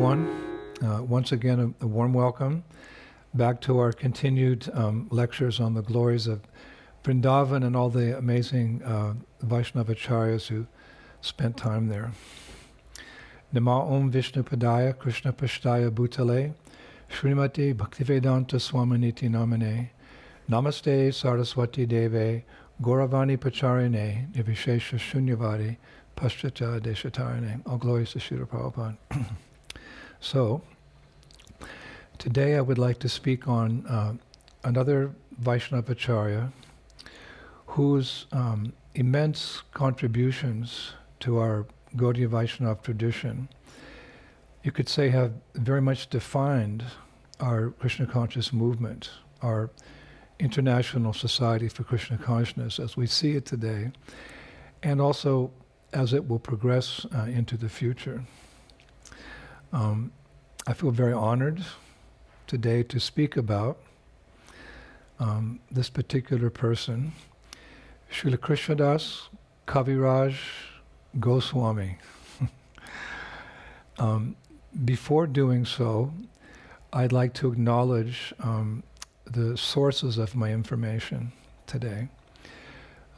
everyone. Once again, a warm welcome back to our continued lectures on the glories of Vrindavan and all the amazing Vaishnavacharyas who spent time there. Nama Om Vishnu Padaya Krishna Pashtaya Bhutale Srimati Bhaktivedanta Swaminiti Namane Namaste Saraswati Deve Gauravani Pacharine Nivishesha Shunyavadi Paschata Deshatarane. All glories to Srila Prabhupada. So, today I would like to speak on another Vaishnavacharya whose immense contributions to our Gaudiya Vaishnava tradition, you could say, have very much defined our Krishna conscious movement, our International Society for Krishna Consciousness as we see it today, and also as it will progress into the future. I feel very honored today to speak about this particular person, Srila Krsnadas Kaviraja Goswami. Before doing so, I'd like to acknowledge the sources of my information today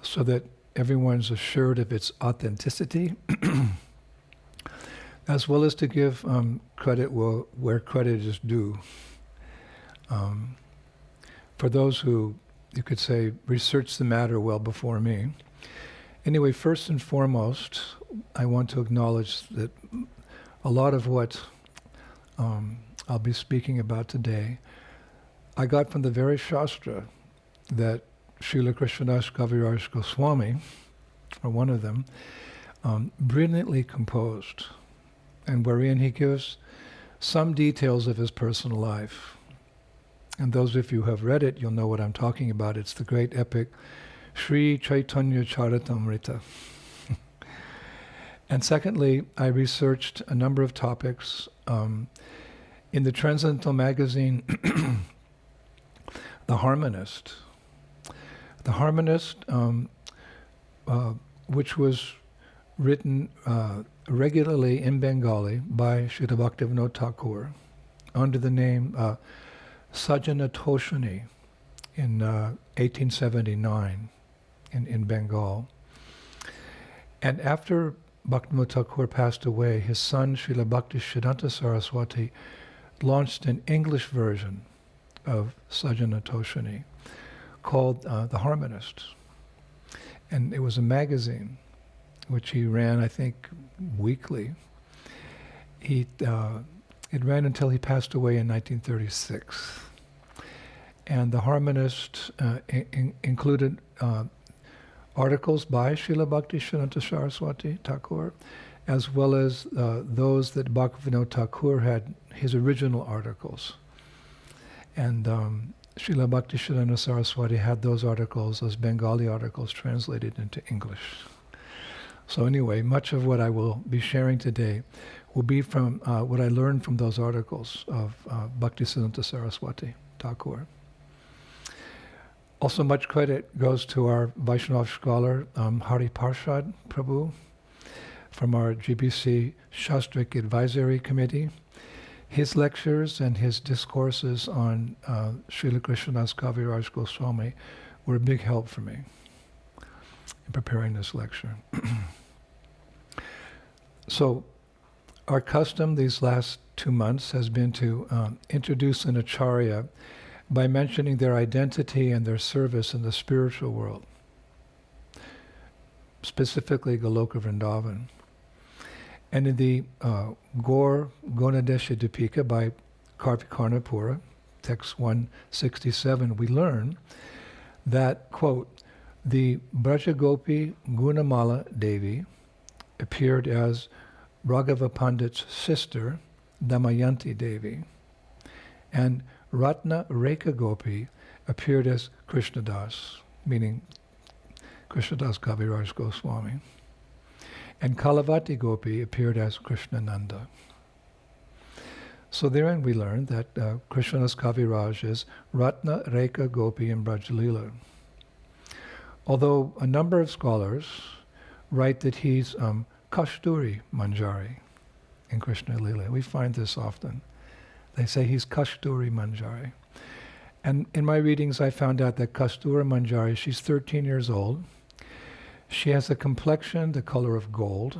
so that everyone's assured of its authenticity, as well as to give credit where credit is due. For those who, you could say, researched the matter well before me. Anyway, first and foremost, I want to acknowledge that a lot of what I'll be speaking about today, I got from the very Shastra that Srila Krsnadas Kaviraja Goswami, or one of them, brilliantly composed, and wherein he gives some details of his personal life. And those of you who have read it, you'll know what I'm talking about. It's the great epic Sri Caitanya Caritamrita. And secondly, I researched a number of topics in the Transcendental magazine, The Harmonist. The Harmonist, which was written regularly in Bengali by Srila Bhaktivinoda Thakur under the name Sajjana Toshani in 1879 in Bengal. And after Bhaktivinoda Thakur passed away, his son Srila Bhaktisiddhanta Saraswati launched an English version of Sajjana Toshani called The Harmonist. And it was a magazine which he ran, I think, weekly. It ran until he passed away in 1936. And The Harmonist included articles by Srila Bhaktisiddhanta Saraswati Thakur, as well as those that Bhaktivinoda Thakur had, his original articles. And Srila Bhaktisiddhanta Saraswati had those articles, those Bengali articles, translated into English. So anyway, much of what I will be sharing today will be from what I learned from those articles of Bhaktisiddhanta Saraswati Thakur. Also, much credit goes to our Vaishnava scholar, Hari Parshad Prabhu, from our GBC Shastric Advisory Committee. His lectures and his discourses on Srila Krsnadas Kaviraja Goswami were a big help for me in preparing this lecture. So, our custom these last 2 months has been to introduce an acharya by mentioning their identity and their service in the spiritual world, specifically Goloka Vrindavan. And in the Gaur Gonadesha Dipika by Karvikarnapura, text 167, we learn that, quote, the Brajagopi Gunamala Devi appeared as Raghava Pandit's sister, Damayanti Devi, and Ratna Rekha Gopi appeared as Krishnadas, meaning Krsnadas Kaviraja Goswami. And Kalavati Gopi appeared as Krishnananda. So therein we learn that Krsnadas Kaviraj is Ratna Rekha Gopi in Brajalila. Although a number of scholars write that he's Kashturi Manjari in Krishna Lila. We find this often. They say he's Kasturi Manjari. And in my readings, I found out that Kasturi Manjari, she's 13 years old. She has a complexion the color of gold,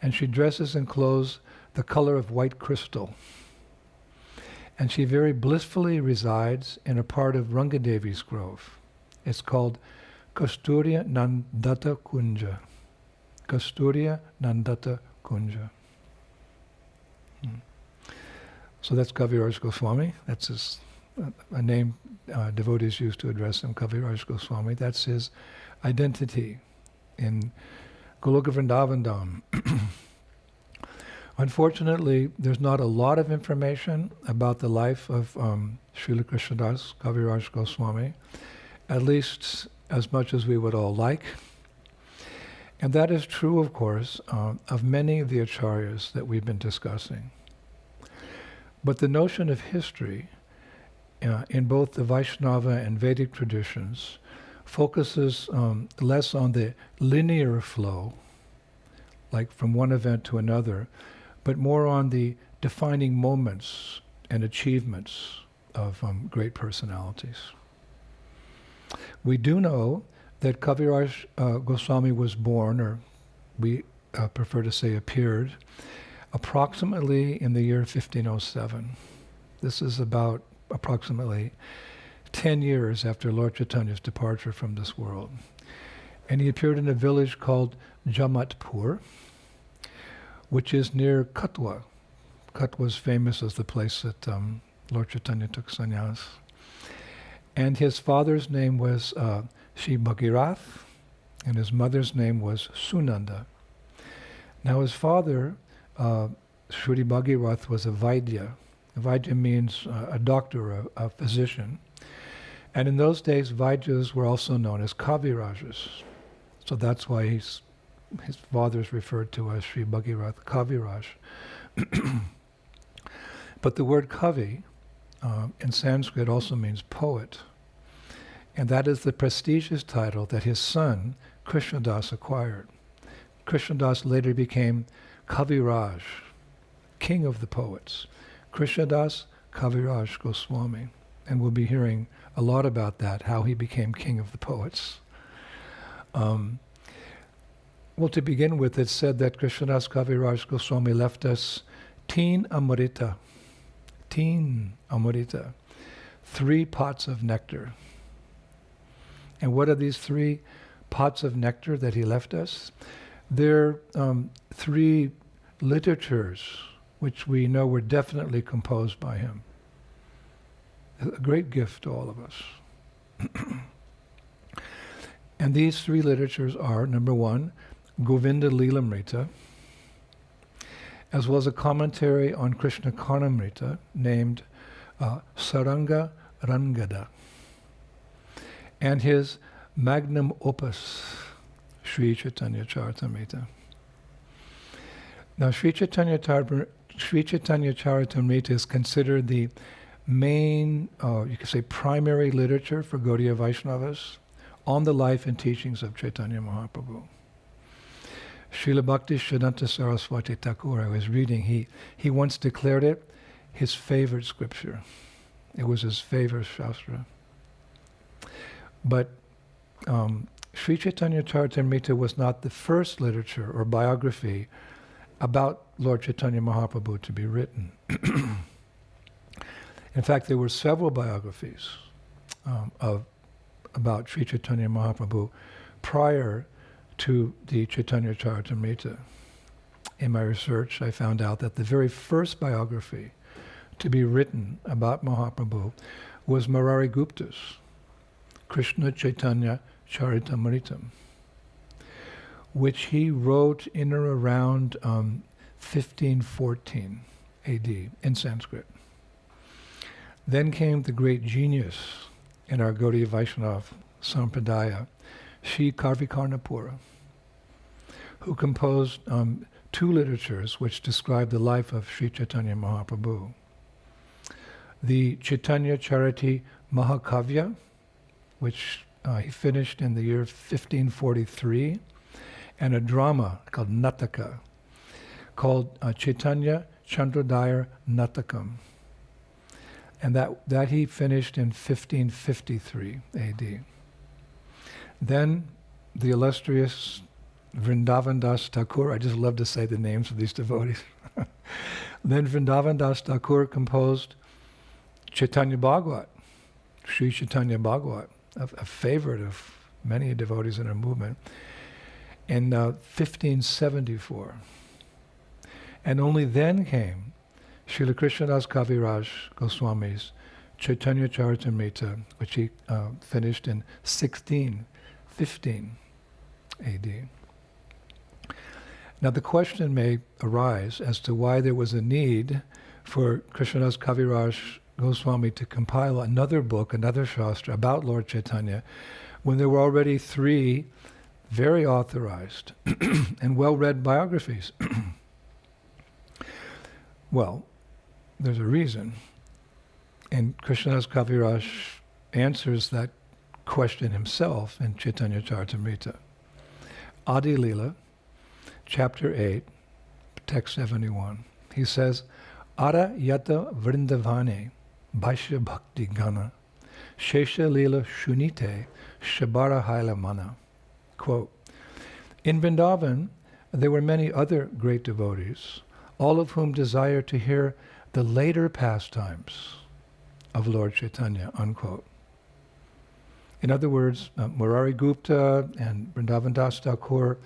and she dresses in clothes the color of white crystal. And she very blissfully resides in a part of Rangadevi's grove. It's called Kasturiya Nandata Kunja. Kasturiya Nandata Kunja. So that's Kaviraj Goswami. That's a name devotees used to address him, Kaviraj Goswami. That's his identity in Goloka Vrindavan Dham. Unfortunately, there's not a lot of information about the life of Srila Krsnadas Kaviraja Goswami, at least as much as we would all like. And that is true, of course, of many of the acharyas that we've been discussing. But the notion of history in both the Vaishnava and Vedic traditions focuses less on the linear flow, like from one event to another, but more on the defining moments and achievements of great personalities. We do know that Kaviraj Goswami was born, or we prefer to say appeared, approximately in the year 1507. This is about approximately 10 years after Lord Chaitanya's departure from this world. And he appeared in a village called Jamatpur, which is near Katwa. Katwa is famous as the place that Lord Chaitanya took sannyas. And his father's name was Sri Bhagirath, and his mother's name was Sunanda. Now his father, Sri Bhagirath, was a Vaidya. Vaidya means a doctor, a physician. And in those days, Vaidyas were also known as Kavirajas. So that's why his father is referred to as Sri Bhagirath Kaviraj. But the word Kavi in Sanskrit also means poet. And that is the prestigious title that his son, Krsnadas, acquired. Krsnadas later became Kaviraj, king of the poets. Krsnadas Kaviraja Goswami. And we'll be hearing a lot about that, how he became king of the poets. Well, to begin with, it's said that Krsnadas Kaviraja Goswami left us teen amrita, 3 pots of nectar. And what are these 3 pots of nectar that he left us? They're 3 literatures which we know were definitely composed by him. A great gift to all of us. And these 3 literatures are, number 1, Govinda Lilamrta, as well as a commentary on Krishna Caritamrita named Saranga Rangada, and his magnum opus, Sri Chaitanya Charitamrita. Now, Sri Chaitanya Charitamrita is considered the main, you could say primary literature for Gaudiya Vaishnavas on the life and teachings of Chaitanya Mahaprabhu. Srila Bhakti Siddhanta Saraswati Thakur, I was reading, he once declared it his favorite scripture. It was his favorite shastra. But Sri Chaitanya Charitamrita was not the first literature or biography about Lord Chaitanya Mahaprabhu to be written. In fact, there were several biographies about Sri Chaitanya Mahaprabhu prior to the Chaitanya Charitamrita. In my research, I found out that the very first biography to be written about Mahaprabhu was Murari Gupta's Krishna Chaitanya Charitamritam, which he wrote in or around 1514 AD in Sanskrit. Then came the great genius in our Gaudiya Vaishnava Sampradaya, Sri Karvikarnapura, who composed 2 literatures which describe the life of Sri Chaitanya Mahaprabhu. The Chaitanya Chariti Mahakavya, which he finished in the year 1543, and a drama called Nataka, called Caitanya Chandrodaya Natakam. And that he finished in 1553 AD. Then the illustrious Vrindavan Das Thakur, I just love to say the names of these devotees. Then Vrindavan Das Thakur composed Chaitanya Bhagavat, Sri Chaitanya Bhagavat, a favorite of many devotees in our movement, in 1574. And only then came Srila Krsnadas Kaviraja Goswami's Chaitanya Charitamrita, which he finished in 1615 AD. Now the question may arise as to why there was a need for Krsnadas Kaviraja Goswami to compile another book, another Shastra about Lord Chaitanya, when there were already 3 very authorized and well-read biographies. Well, there's a reason. And Krsnadas Kaviraj answers that question himself in Chaitanya Charitamrita. Adi Lila, chapter 8, text 71. He says, Ara yata vrindavane bhaishya bhakti gana shesha lila shunite shabara haila mana. Quote, in Vrindavan, there were many other great devotees, all of whom desired to hear the later pastimes of Lord Chaitanya, unquote. In other words, Murari Gupta and Vrindavan Das Thakur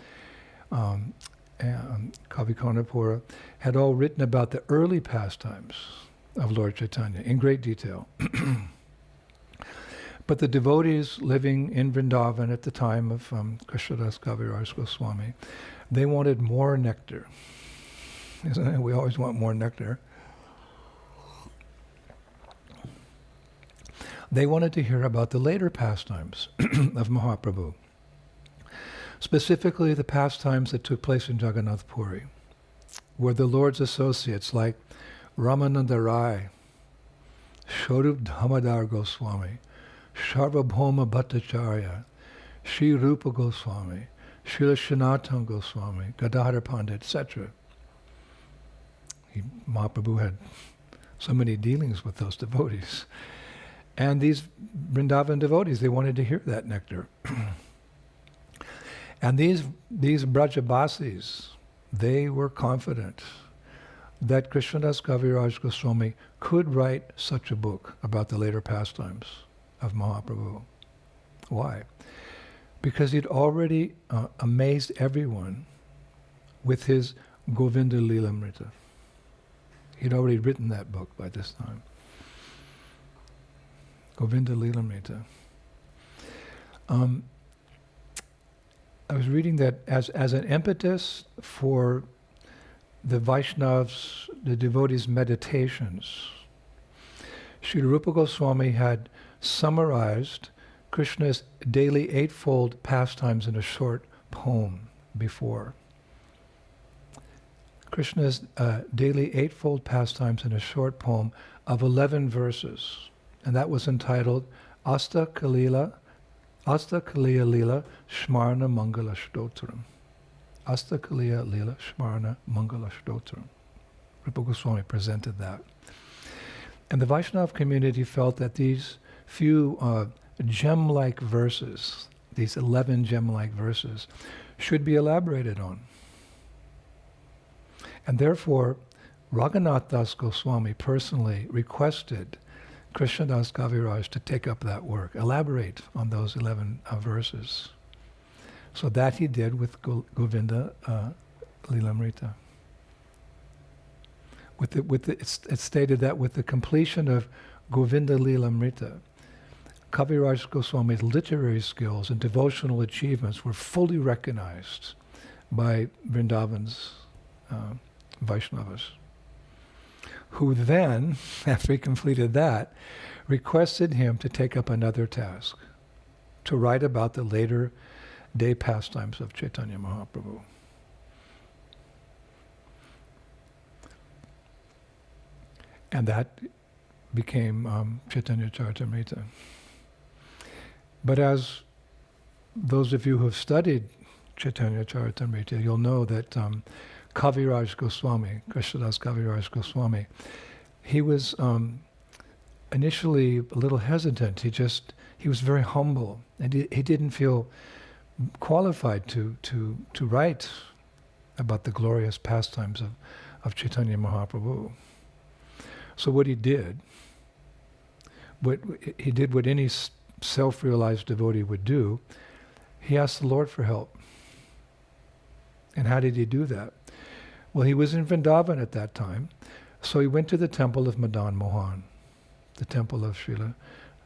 and Kavi Karnapura had all written about the early pastimes of Lord Chaitanya in great detail. But the devotees living in Vrindavan at the time of Krsnadas Kaviraja Goswami, they wanted more nectar. Isn't it? We always want more nectar. They wanted to hear about the later pastimes of Mahaprabhu, specifically the pastimes that took place in Jagannath Puri, where the Lord's associates like Ramananda Rai, Shorup Damodar Goswami, Sarvabhauma Bhattacharya, Sri Rupa Goswami, Srila Sanatana Goswami, Gadadhar Pandit, etc. Mahaprabhu had so many dealings with those devotees. And these Vrindavan devotees, they wanted to hear that nectar. And these Brajabasis, they were confident that Krsnadas Kaviraja Goswami could write such a book about the later pastimes of Mahaprabhu. Why? Because he'd already amazed everyone with his Govinda Lilamrta. He'd already written that book by this time. Govinda Lilamrta. I was reading that as an impetus for the Vaishnavas, the devotees' meditations, Srila Rupa Goswami had summarized Krishna's daily eightfold pastimes in a short poem before. Krishna's daily eightfold pastimes in a short poem of 11 verses. And that was entitled Asta Kaliya Lila Shmarna Mangala Stotram. Asta Kaliya Lila Shmarna Mangala Stotram. Rupa Goswami presented that. And the Vaishnava community felt that these few gem-like verses, these 11 gem-like verses, should be elaborated on. And therefore, Raghunatha Das Goswami personally requested Krsnadas Kaviraja to take up that work, elaborate on those 11 verses. So that he did with Govinda Lilamrita. It's stated that with the completion of Govinda Lilamrita, Kaviraj Goswami's literary skills and devotional achievements were fully recognized by Vrindavan's Vaishnavas, who then, after he completed that, requested him to take up another task, to write about the later day pastimes of Chaitanya Mahaprabhu. And that became Chaitanya Charitamrita. But as those of you who have studied Chaitanya Charitamrita, you'll know that Kaviraja Goswami, Krsnadas Kaviraja Goswami, he was initially a little hesitant. He was very humble, and he didn't feel qualified to write about the glorious pastimes of Chaitanya Mahaprabhu. So what he did what any self-realized devotee would do. He asked the Lord for help. And how did he do that? Well, he was in Vrindavan at that time, so he went to the temple of Madan Mohan, the temple of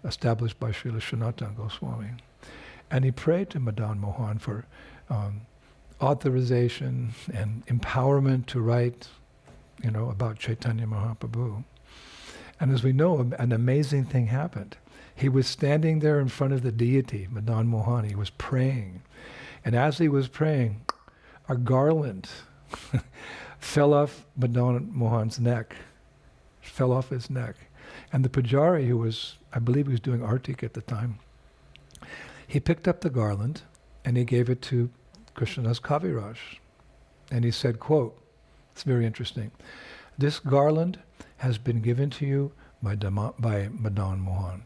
established by Srila Sanatana Goswami. And he prayed to Madan Mohan for authorization and empowerment to write, about Chaitanya Mahaprabhu. And as we know, an amazing thing happened. He was standing there in front of the deity, Madan Mohan. He was praying. And as he was praying, a garland fell off Madan Mohan's neck, fell off his neck. And the pujari, I believe he was doing artik at the time, he picked up the garland and he gave it to Krsnadas Kaviraj. And he said, quote, it's very interesting, "This garland has been given to you by Madan Mohan."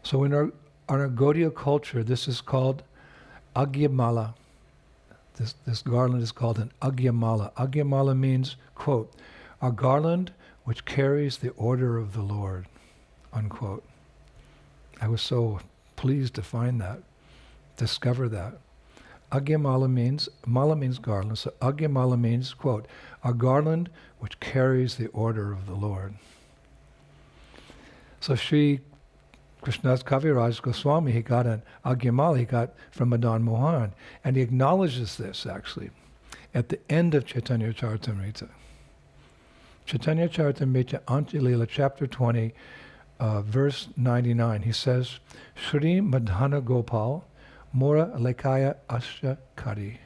So in our Gaudiya culture, this is called Agyamala. This garland is called an Agyamala. Agyamala means, quote, "a garland which carries the order of the Lord," unquote. I was so pleased to find that, discover that. Agyamala mala means garland, so Agyamala means, quote, "a garland which carries the order of the Lord." So Sri Krsnadas Kaviraja Goswami, he got an Agyamala, he got from Madan Mohan, and he acknowledges this actually at the end of Caitanya Caritamrita. Chaitanya Caritamrita, Antilila, chapter 20, verse 99, he says, "Shri Madhana Gopal, Mora Lekaya Asya Kari,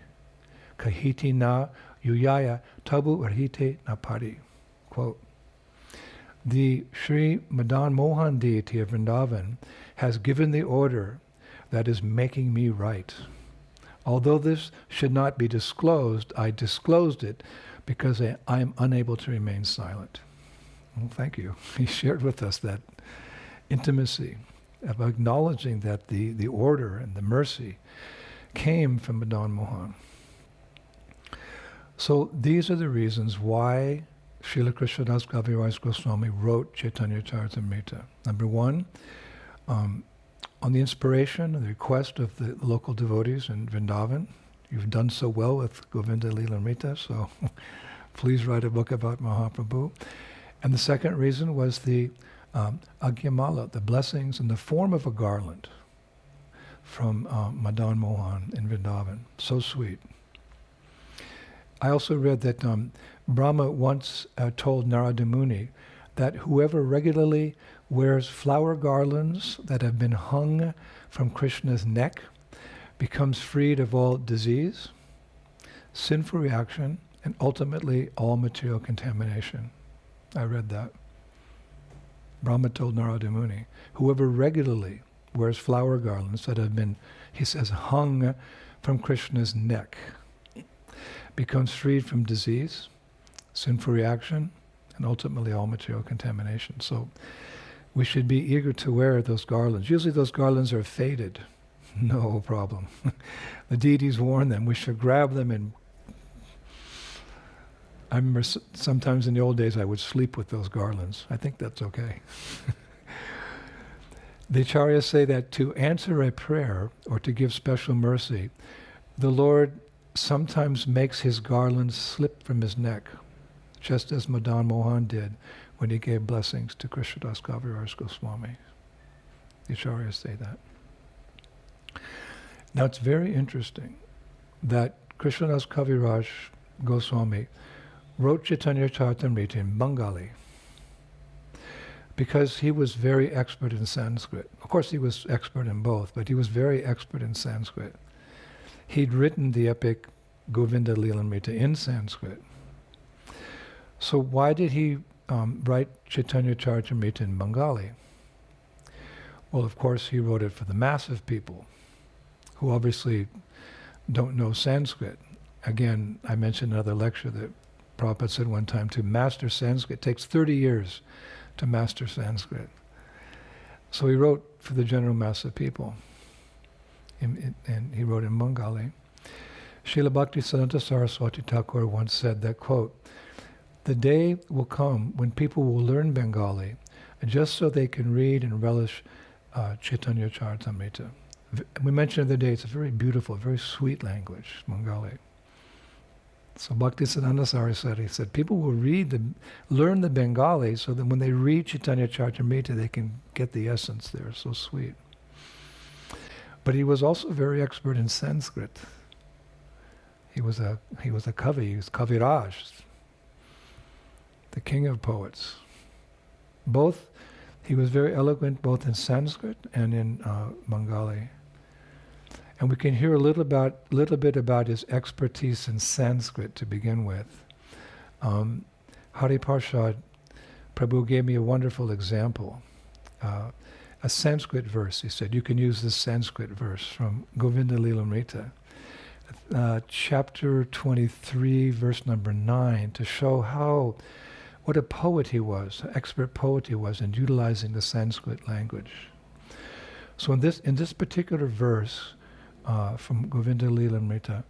Kahiti na Yuyaya Tabu Arhite na Pari." Quote, "The Sri Madan Mohan deity of Vrindavan has given the order that is making me write. Although this should not be disclosed, I disclosed it because I am unable to remain silent." Well, thank you. He shared with us that intimacy of acknowledging that the order and the mercy came from Madan Mohan. So these are the reasons why Srila Krsnadas Kaviraja Goswami wrote Chaitanya Caritamrita. Number one, on the inspiration and the request of the local devotees in Vrindavan. You've done so well with Govinda Lilamrta, so please write a book about Mahaprabhu. And the second reason was the Agyamala, the blessings in the form of a garland from Madan Mohan in Vrindavan. So sweet. I also read that Brahma once told Narada Muni that whoever regularly wears flower garlands that have been hung from Krishna's neck becomes freed of all disease, sinful reaction, and ultimately all material contamination. I read that. Brahma told Narada Muni, whoever regularly wears flower garlands that have been, he says, hung from Krishna's neck becomes freed from disease, sinful reaction, and ultimately all material contamination. So we should be eager to wear those garlands. Usually those garlands are faded. No problem. The deities worn them. We should grab them and I remember sometimes in the old days I would sleep with those garlands. I think that's okay. The acharyas say that to answer a prayer or to give special mercy, the Lord sometimes makes his garlands slip from his neck, just as Madan Mohan did when he gave blessings to Krsnadas Kaviraja Goswami. The acharyas say that. Now it's very interesting that Krsnadas Kaviraja Goswami wrote Chaitanya Caritamrita in Bengali because he was very expert in Sanskrit. Of course he was expert in both, but he was very expert in Sanskrit. He'd written the epic Govinda Lilamrta in Sanskrit. So why did he write Chaitanya Caritamrita in Bengali? Well, of course he wrote it for the massive people who obviously don't know Sanskrit. again, I mentioned another lecture that Prabhupada said one time, to master Sanskrit, it takes 30 years to master Sanskrit. So he wrote for the general mass of people, and he wrote in Bengali. Srila Bhaktisiddhanta Saraswati Thakur once said that, quote, "The day will come when people will learn Bengali just so they can read and relish Caitanya Caritamrita." We mentioned the other day, it's a very beautiful, very sweet language, Bengali. So Bhaktisiddhanta Saraswati said, people will learn the Bengali so that when they read Caitanya Caritamrita, they can get the essence there. It's so sweet. But he was also very expert in Sanskrit. He was a Kavi, he was Kaviraj, the king of poets. He was very eloquent both in Sanskrit and in Bengali. And we can hear a little bit about his expertise in Sanskrit to begin with. Hari Parshad Prabhu gave me a wonderful example. A Sanskrit verse, he said, you can use this Sanskrit verse from Govinda Lilamrta, chapter 23, verse number 9, to show what a poet he was, an expert poet he was in utilizing the Sanskrit language. So in this particular verse from Govinda Lilamrta,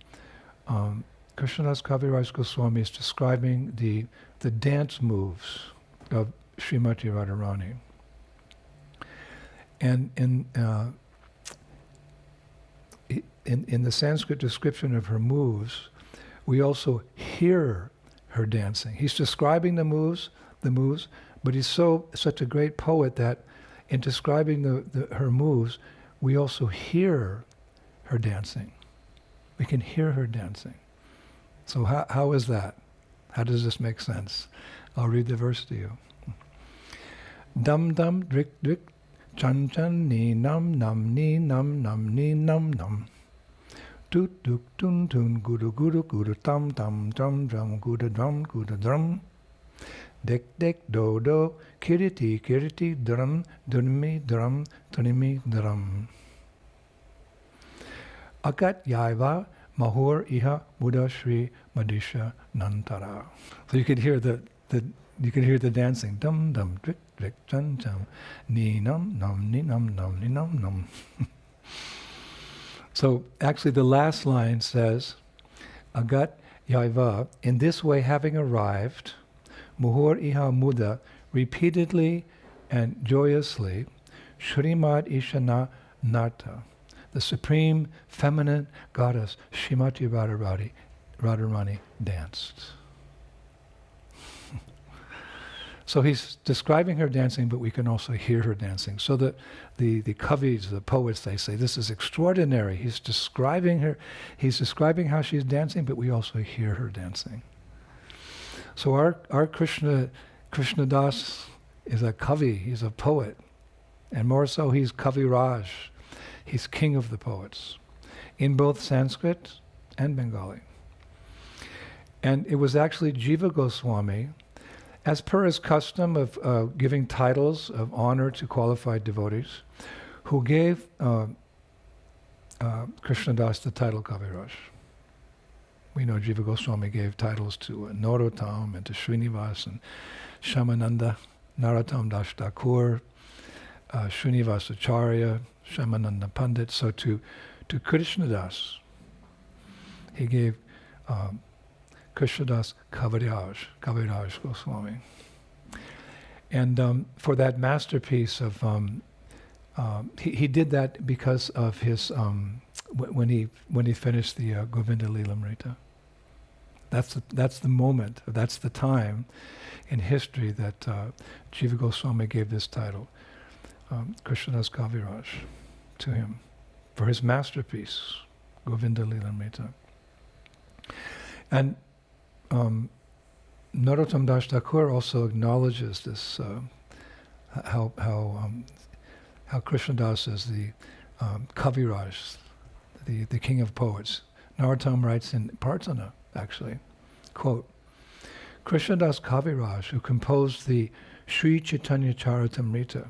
Krsnadas Kaviraja Gosvami is describing the dance moves of Srimati Radharani. And in the Sanskrit description of her moves, we also hear her dancing. He's describing the moves, but he's such a great poet that in describing her moves, we also hear her dancing. We can hear her dancing. So how is that? How does this make sense? I'll read the verse to you. Dum dum drik drik chan chan ni nam nam ni nam nam ni nam nam. Toot toot tun tun guru guru guru tam tam drum drum guru drum. Dek dek do do kiriti kiriti drum dunmi drum tunimi drum. Akat yaiva mahur iha buddha shri madisha nantara. So you can hear the dancing. Dum dum drik drik chan chan ni nam nam ni nam nam ni nam nam. So actually the last line says, Agat yaiva, in this way having arrived, muhur iha muda, repeatedly and joyously, Shrimad Ishana Narta, the supreme feminine goddess Srimati Radharani danced. So he's describing her dancing, but we can also hear her dancing. So the kavis, the poets, they say, this is extraordinary. He's describing how she's dancing, but we also hear her dancing. So our Krsnadas is a kavi, he's a poet. And more so, he's Kaviraj. He's king of the poets, in both Sanskrit and Bengali. And it was actually Jiva Goswami, as per his custom of giving titles of honor to qualified devotees, who gave Krsnadas the title Kaviraj. We know Jiva Goswami gave titles to Narottam and to Srinivas and Shamananda, Narottam Das Thakur, Srinivas Acharya, Shamananda Pandit. So to Krsnadas, he gave Krsnadas Kaviraja Goswami. And for that masterpiece of, he did that because of his, when he finished the Govinda Lilamrta. That's the moment, that's the time in history that Jiva Goswami gave this title, Krsnadas Kaviraj, to him, for his masterpiece, Govinda Lilamrta. And Narottam Das Thakur also acknowledges this, how Krsnadas is the Kaviraj, the king of poets. Narottam writes in Prarthana, actually, quote, Krsnadas Kaviraj, who composed the Sri Caitanya Caritamrita,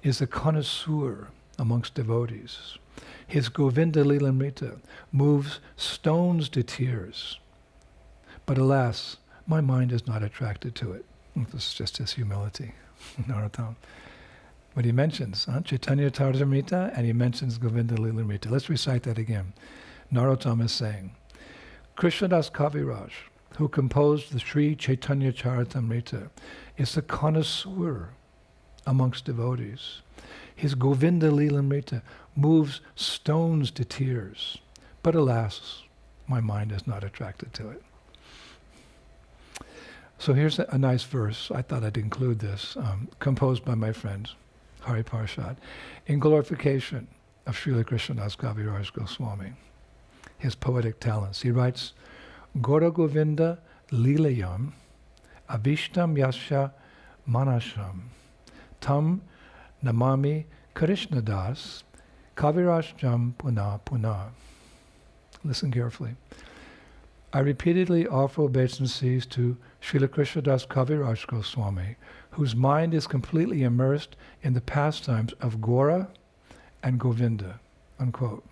is a connoisseur amongst devotees. His Govinda Lilamrta moves stones to tears. But alas, my mind is not attracted to it. This is just his humility, Narottam. But he mentions Chaitanya Caritamrita and he mentions Govinda Lilamrita. Let's recite that again. Narottam is saying, Krsnadas Kaviraja, who composed the Sri Chaitanya Caritamrita, is a connoisseur amongst devotees. His Govinda Lilamrita moves stones to tears. But alas, my mind is not attracted to it. So here's a nice verse. I thought I'd include this, composed by my friend Hari Parshad, in glorification of Srila Krsnadas Kaviraja Goswami, his poetic talents. He writes, Gora Govinda Lilayam Avishtam Yasha Manasham Tam Namami Krsnadas Kavirajam Puna Puna. Listen carefully. I repeatedly offer obeisances to Srila Krsnadas Kaviraja Goswami, whose mind is completely immersed in the pastimes of Gora and Govinda, unquote.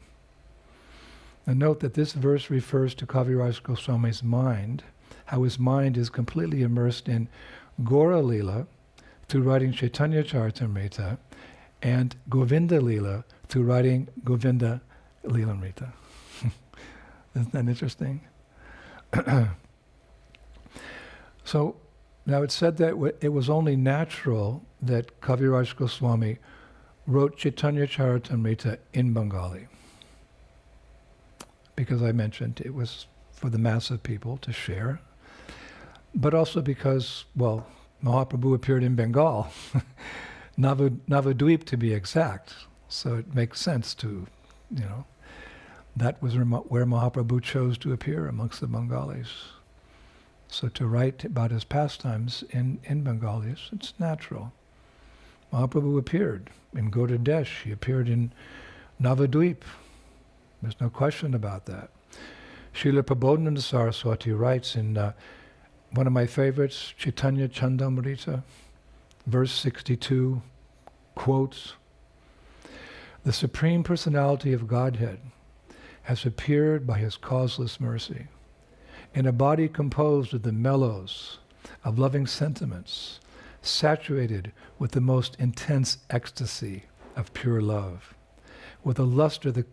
And note that this verse refers to Kaviraja Goswami's mind, how his mind is completely immersed in Gora Lila through writing Chaitanya Caritamrita and Govinda Lila through writing Govinda Lilamrita. Isn't that interesting? So now it's said that it was only natural that Kaviraja Goswami wrote Chaitanya Caritamrita in Bengali, because I mentioned it was for the mass of people to share, but also because, well, Mahaprabhu appeared in Bengal, Navadvip to be exact, so it makes sense to, that was where Mahaprabhu chose to appear amongst the Bengalis. So to write about his pastimes in Bengali, it's natural. Mahaprabhu appeared in Gaudadesh, he appeared in Navadvip. There's no question about that. Srila Prabodhananda Saraswati writes in one of my favorites, Chaitanya Chandamrita, verse 62, quotes, the Supreme Personality of Godhead has appeared by his causeless mercy in a body composed of the mellows of loving sentiments, saturated with the most intense ecstasy of pure love, with a luster the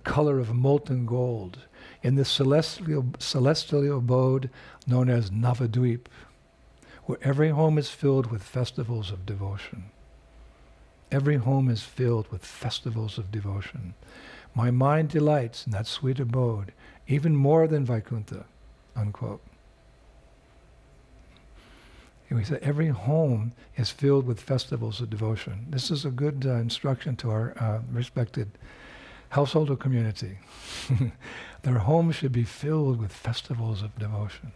color of molten gold, in this celestial abode known as Navadvip, where every home is filled with festivals of devotion. Every home is filled with festivals of devotion. My mind delights in that sweet abode, even more than Vaikuntha, unquote. And we say every home is filled with festivals of devotion. This is a good instruction to our respected householder community. Their home should be filled with festivals of devotion.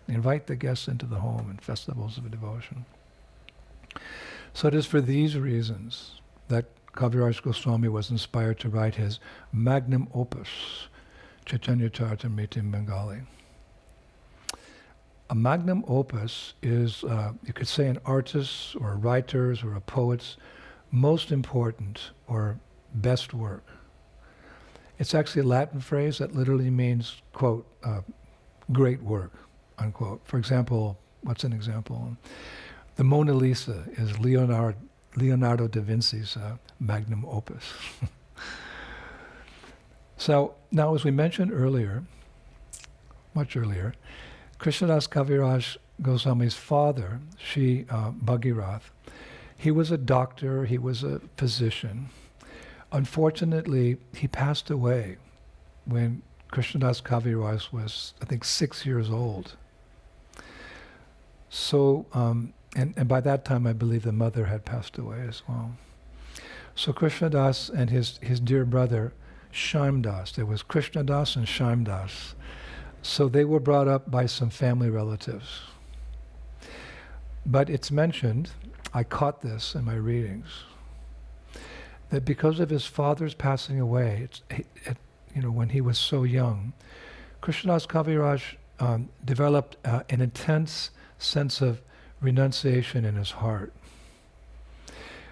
Invite the guests into the home in festivals of devotion. So it is for these reasons that Kaviraja Goswami was inspired to write his magnum opus, Chaitanya Caritamrita in Bengali. A magnum opus is, you could say, an artist's or a writer's or a poet's most important or best work. It's actually a Latin phrase that literally means, quote, great work, unquote. For example, what's an example? The Mona Lisa is Leonardo da Vinci's magnum opus. So now, as we mentioned earlier, much earlier, Krsnadas Kaviraja Goswami's father, Sri Bhagirath, he was a doctor, he was a physician. Unfortunately, he passed away when Krsnadas Kaviraja was, I think, 6 years old. So, and by that time, I believe the mother had passed away as well. So Krsnadas and his dear brother, Shyamdas, there was Krsnadas and Shyamdas. So they were brought up by some family relatives. But it's mentioned, I caught this in my readings, that because of his father's passing away, when he was so young, Krsnadas Kaviraja developed an intense sense of renunciation in his heart,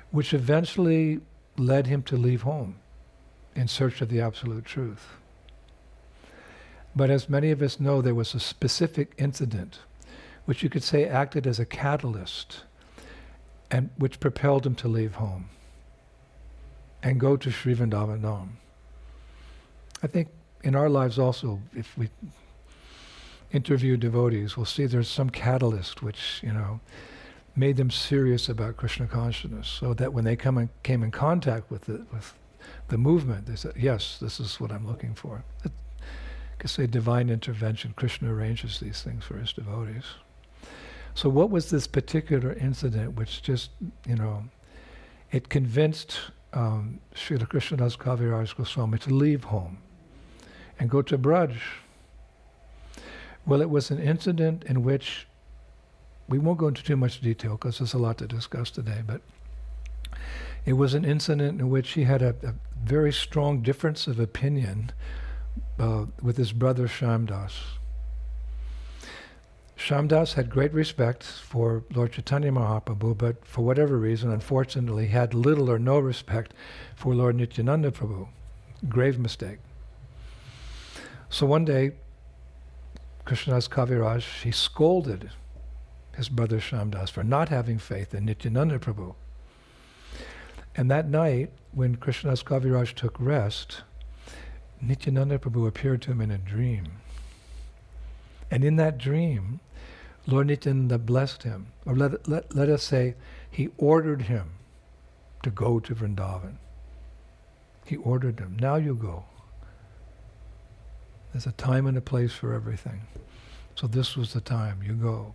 which eventually led him to leave home in search of the absolute truth. But as many of us know, there was a specific incident which you could say acted as a catalyst and which propelled him to leave home and go to Sri Vrindavanam. I think in our lives also, if we interview devotees, we'll see there's some catalyst which, made them serious about Krishna consciousness, so that when they came in contact with the movement, they said, yes, this is what I'm looking for. I could say divine intervention. Krishna arranges these things for his devotees. So what was this particular incident which just, it convinced Srila Krsnadas Kaviraja Gosvami to leave home and go to Braj? Well, it was an incident in which, we won't go into too much detail because there's a lot to discuss today, but it was an incident in which he had a very strong difference of opinion with his brother Shyamdas. Shyamdas had great respect for Lord Chaitanya Mahaprabhu, but for whatever reason, unfortunately, had little or no respect for Lord Nityananda Prabhu. Grave mistake. So one day, Krsnadas Kaviraj, he scolded his brother Shyamdas for not having faith in Nityananda Prabhu. And that night, when Krsnadas Kaviraj took rest, Nityananda Prabhu appeared to him in a dream. And in that dream, Lord Nityananda blessed him, or let us say, he ordered him to go to Vrindavan. He ordered him, now you go. There's a time and a place for everything. So this was the time, you go.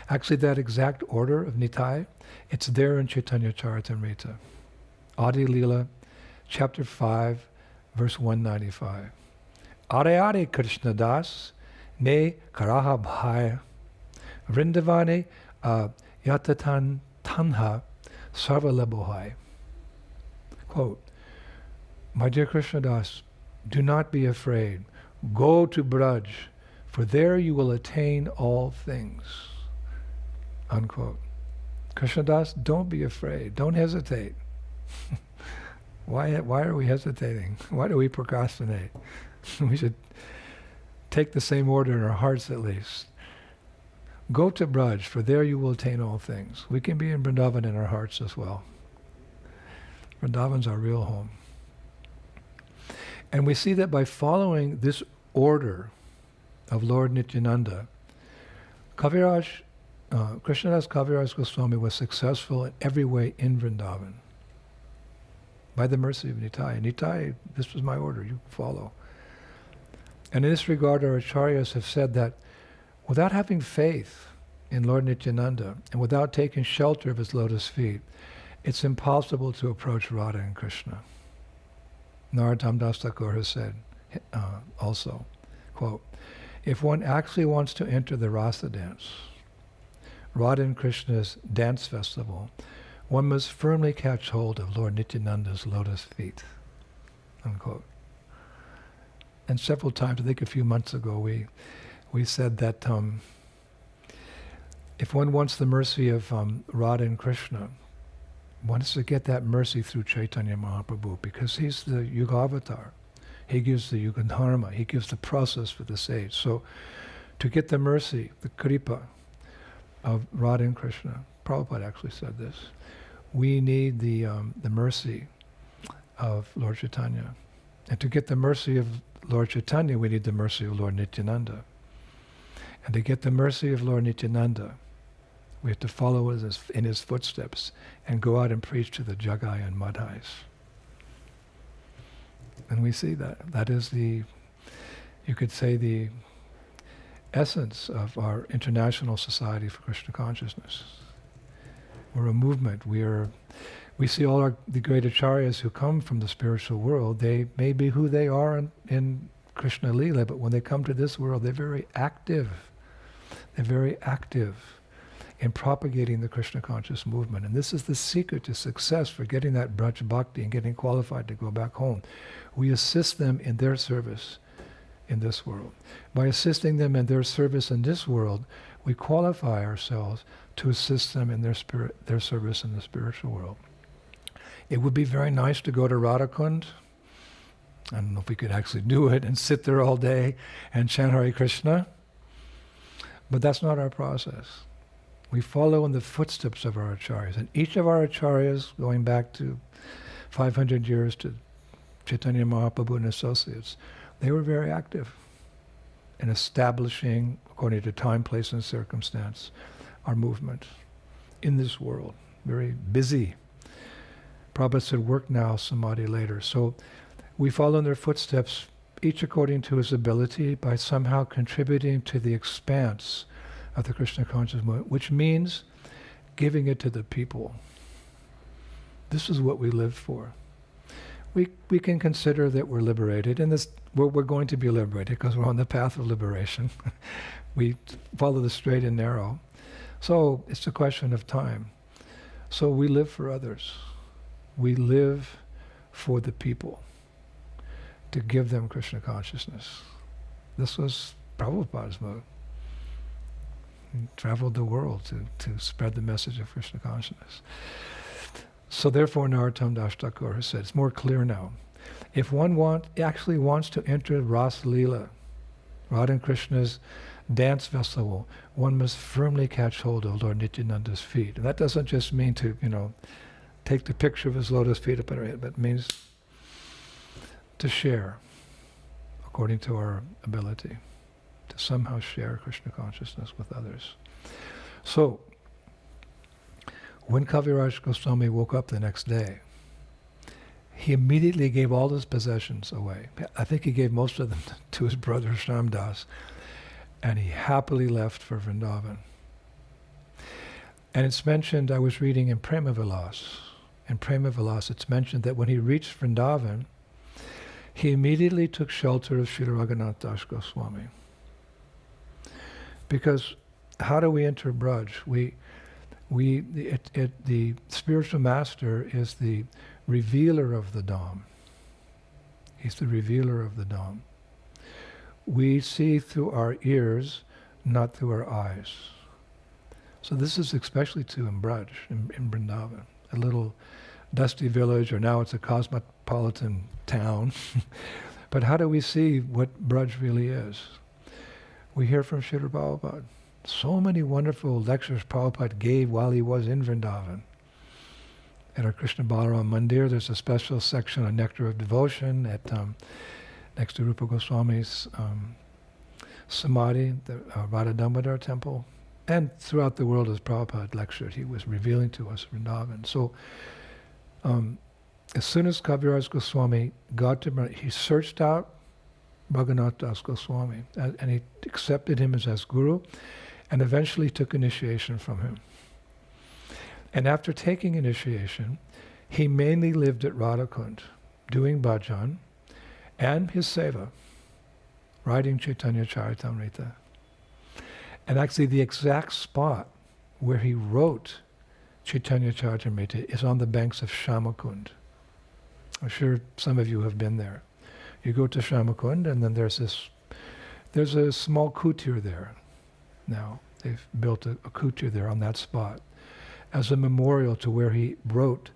Actually, that exact order of Nitai, it's there in Caitanya Caritamrita. Adi Lila, chapter 5, verse 195. Are Krsnadas ne karaha bhaya vrindavane yatatan tanha sarvalabhohai. Quote, my dear Krsnadas, do not be afraid. Go to Braj, for there you will attain all things. Unquote. Krsnadas, don't be afraid. Don't hesitate. Why are we hesitating? Why do we procrastinate? We should take the same order in our hearts at least. Go to Braj, for there you will attain all things. We can be in Vrindavan in our hearts as well. Vrindavan's our real home. And we see that by following this order of Lord Nityananda, Krsnadas Kaviraja Goswami was successful in every way in Vrindavan. By the mercy of Nitai. Nitai, this was my order, you follow. And in this regard, our acharyas have said that without having faith in Lord Nityananda and without taking shelter of his lotus feet, it's impossible to approach Radha and Krishna. Narottam Das Thakur has said also, quote, if one actually wants to enter the Rasa dance, Radha and Krishna's dance festival, one must firmly catch hold of Lord Nityananda's lotus feet, unquote. And several times, I think a few months ago, we said that if one wants the mercy of Radha and Krishna, one has to get that mercy through Caitanya Mahaprabhu, because he's the Yuga avatar. He gives the Yuga dharma. He gives the process for the sage. So to get the mercy, the kripa of Radha and Krishna, Prabhupada actually said this, we need the mercy of Lord Chaitanya. And to get the mercy of Lord Chaitanya, we need the mercy of Lord Nityananda. And to get the mercy of Lord Nityananda, we have to follow in his footsteps and go out and preach to the Jagai and Madhais. And we see that. That is you could say, the essence of our International Society for Krishna Consciousness. We're a movement. We see all the great acharyas who come from the spiritual world. They may be who they are in Krishna Lila, but when they come to this world, they're very active. They're very active in propagating the Krishna conscious movement. And this is the secret to success for getting that Braj Bhakti and getting qualified to go back home. We assist them in their service in this world. By assisting them in their service in this world, we qualify ourselves to assist them in their service in the spiritual world. It would be very nice to go to Radhakund. I don't know if we could actually do it and sit there all day and chant Hare Krishna. But that's not our process. We follow in the footsteps of our acharyas. And each of our acharyas, going back to 500 years to Chaitanya Mahaprabhu and associates, they were very active in establishing, according to time, place, and circumstance, our movement in this world. Very busy. Prabhupada said, work now, samadhi later. So we follow in their footsteps, each according to his ability, by somehow contributing to the expanse of the Krishna conscious movement, which means giving it to the people. This is what we live for. We can consider that we're liberated, and we're going to be liberated because we're on the path of liberation. We follow the straight and narrow. So it's a question of time. So we live for others. We live for the people, to give them Krishna consciousness. This was Prabhupada's mode. He traveled the world to spread the message of Krishna consciousness. So therefore, Narottam Das Thakur has said, it's more clear now. If one actually wants to enter Ras Leela, Radha and Krishna's dance festival, one must firmly catch hold of Lord Nityananda's feet. And that doesn't just mean to, take the picture of his lotus feet up in our head, but it means to share according to our ability, to somehow share Krishna consciousness with others. So, when Kaviraja Goswami woke up the next day, he immediately gave all his possessions away. I think he gave most of them to his brother Shyamdas, and he happily left for Vrindavan. And it's mentioned, I was reading in Prema Vilas. In Prema Vilas, it's mentioned that when he reached Vrindavan, he immediately took shelter of Srila Raghunatha Das Goswami. Because how do we enter Braj? The spiritual master is the revealer of the Dham. He's the revealer of the Dham. We see through our ears, not through our eyes. So this is especially true in Braj, in Vrindavan, a little dusty village, or now it's a cosmopolitan town. But how do we see what Braj really is? We hear from Srila Prabhupada. So many wonderful lectures Prabhupada gave while he was in Vrindavan. At our Krishna Balaram Mandir, there's a special section on Nectar of Devotion at next to Rupa Goswami's Samadhi, the Radha Damodar temple. And throughout the world, as Prabhupada lectured, he was revealing to us Vrindavan. So as soon as Kaviraja Goswami got to Vrindavan, he searched out Raghunatha Das Goswami, and he accepted him as guru, and eventually took initiation from him. And after taking initiation, he mainly lived at Radhakund, doing bhajan, and his seva, writing Chaitanya Caritamrita. And actually the exact spot where he wrote Chaitanya Caritamrita is on the banks of Shamakund. I'm sure some of you have been there. You go to Shamakund, and then there's a small kutir there. Now, they've built a kutir there on that spot as a memorial to where he wrote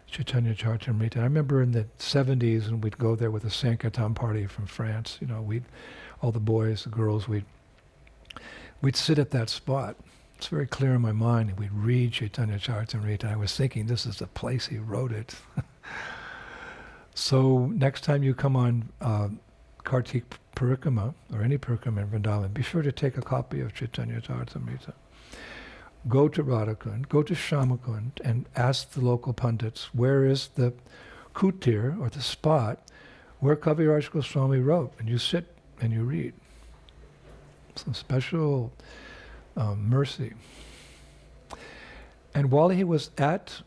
Chaitanya Caritamrita. And I remember in the 70s, when we'd go there with a Sankirtan party from France, all the boys, the girls, we'd sit at that spot. It's very clear in my mind, and we'd read Chaitanya Caritamrita. I was thinking, this is the place he wrote it. So next time you come on Kartik Parikrama, or any Parikrama in Vrindavan, be sure to take a copy of Chaitanya Caritamrita. Go to Radhakund, go to Shamakund, and ask the local pundits, where is the kutir, or the spot, where Kaviraja Goswami wrote? And you sit and you read. Some special mercy. And while he was at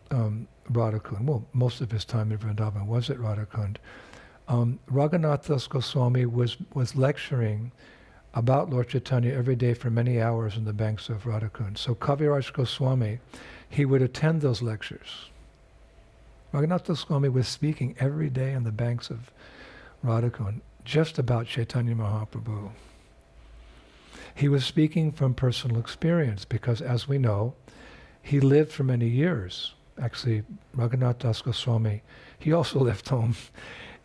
Radhakund, well, most of his time in Vrindavan was at Radhakund, Raghunatha Das Goswami was lecturing about Lord Chaitanya every day for many hours on the banks of Radhakund. So Kaviraja Goswami, he would attend those lectures. Raghunatha Das Goswami was speaking every day on the banks of Radhakund just about Chaitanya Mahaprabhu. He was speaking from personal experience because, as we know, he lived for many years Actually, Raghunatha Das Goswami, he also left home,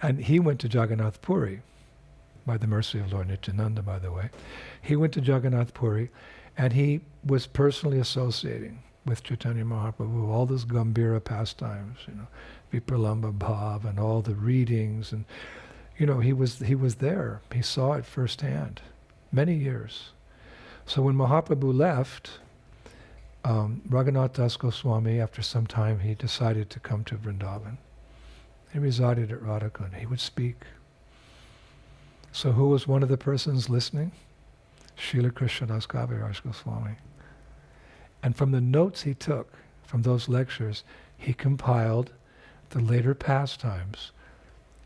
and he went to Jagannath Puri, by the mercy of Lord Nityananda, by the way. He went to Jagannath Puri, and he was personally associating with Chaitanya Mahaprabhu, all those Gambhira pastimes, Vipralamba Bhav, and all the readings, and he was there. He saw it firsthand, many years. So when Mahaprabhu left, Raghunath Das Goswami, after some time, he decided to come to Vrindavan. He resided at Radhakund. He would speak. So who was one of the persons listening? Srila Krsnadas Kaviraja Gosvami. And from the notes he took from those lectures, he compiled the later pastimes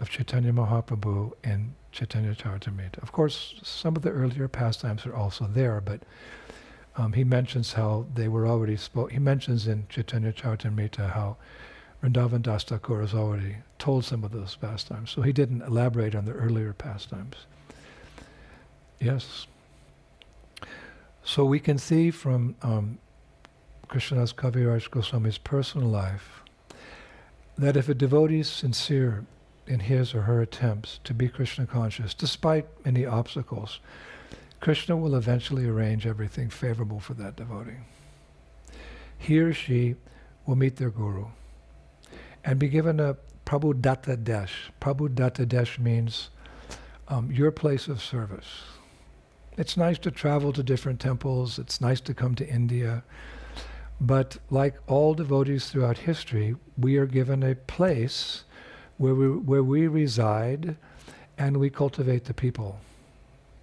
of Chaitanya Mahaprabhu and Chaitanya Caritamrita. Of course, some of the earlier pastimes are also there, but he mentions how they were already he mentions in Chaitanya Caritamrita how Vrindavan Das Thakur has already told some of those pastimes. So he didn't elaborate on the earlier pastimes. Yes. So we can see from Krsnadas Kaviraja Goswami's personal life that if a devotee is sincere in his or her attempts to be Krishna conscious, despite any obstacles, Krishna will eventually arrange everything favorable for that devotee. He or she will meet their guru and be given a Prabhu Datta Desh. Prabhu Datta Desh means your place of service. It's nice to travel to different temples. It's nice to come to India. But like all devotees throughout history, we are given a place where we reside and we cultivate the people